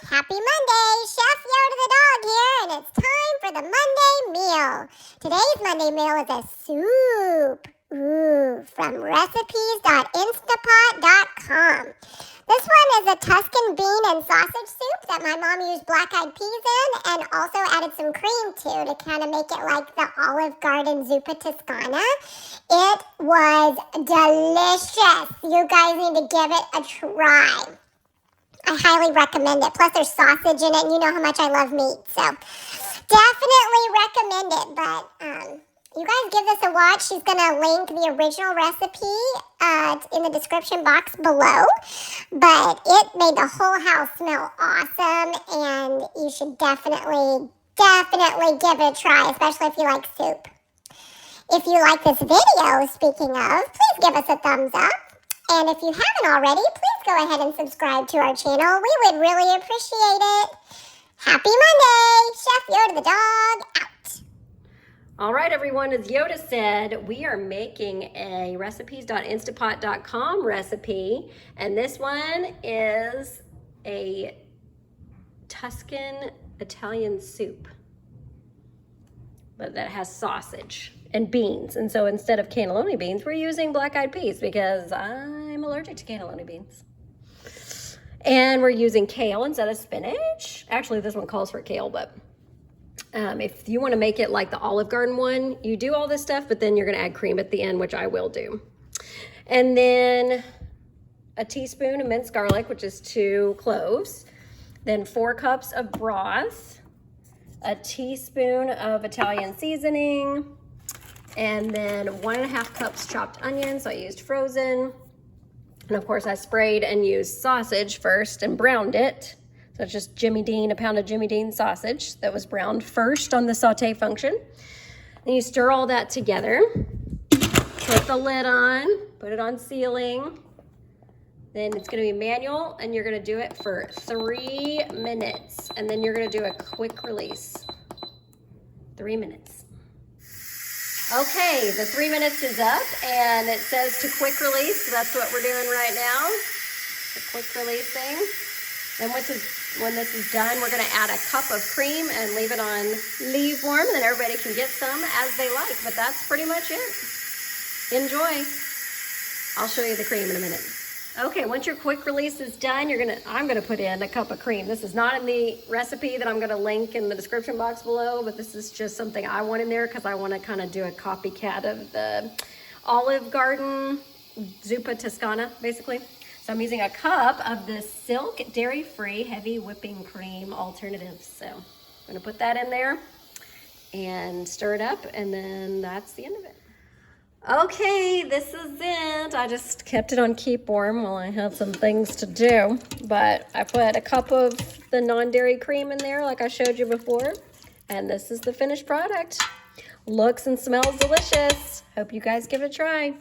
Happy Monday! Chef Yoda the dog here, and it's time for the Monday meal. Today's Monday meal is a soup. From recipes.instapot.com. This one is a Tuscan bean and sausage soup that my mom used black-eyed peas in and also added some cream to kind of make it like the Olive Garden zuppa Toscana. It was delicious. You guys need to give it a try. I highly recommend it. Plus, there's sausage in it, and you know how much I love meat. So, definitely recommend it. But, you guys give this a watch. She's going to link the original recipe in the description box below. But it made the whole house smell awesome, and you should definitely give it a try, especially if you like soup. If you like this video, speaking of, please give us a thumbs up. And if you haven't already, please go ahead and subscribe to our channel. We would really appreciate it. Happy Monday! Chef Yoda the dog, out. All right, everyone, as Yoda said, we are making a recipes.instapot.com recipe. And this one is a Tuscan Italian soup, but that has sausage and beans. And so instead of cannelloni beans, we're using black-eyed peas because I'm allergic to cannelloni beans. And we're using kale instead of spinach. Actually, this one calls for kale, but if you want to make it like the Olive Garden one, you do all this stuff, but then you're going to add cream at the end, which I will do. And then a teaspoon of minced garlic, which is 2 cloves. Then 4 cups of broth. A teaspoon of Italian seasoning. And then 1.5 cups chopped onions, so I used frozen. And of course I sprayed and used sausage first and browned it. So it's just a pound of Jimmy Dean sausage that was browned first on the saute function. And you stir all that together. Put the lid on, put it on sealing. Then it's gonna be manual and you're gonna do it for 3 minutes. And then you're gonna do a quick release. 3 minutes. Okay, the 3 minutes is up and it says to quick release, so that's what we're doing right now. The quick release thing. Then when this is done, we're gonna add a cup of cream and leave it on leave warm, and then everybody can get some as they like, but that's pretty much it. Enjoy. I'll show you the cream in a minute. Okay, once your quick release is done, I'm gonna put in a cup of cream. This is not in the recipe that I'm gonna link in the description box below, but this is just something I want in there because I wanna kind of do a copycat of the Olive Garden zuppa Toscana, basically. So I'm using a cup of this Silk dairy-free heavy whipping cream alternative. So I'm gonna put that in there and stir it up, and then that's the end of it. Okay, this is it. I just kept it on keep warm while I had some things to do. But I put a cup of the non-dairy cream in there like I showed you before. And this is the finished product. Looks and smells delicious. Hope you guys give it a try.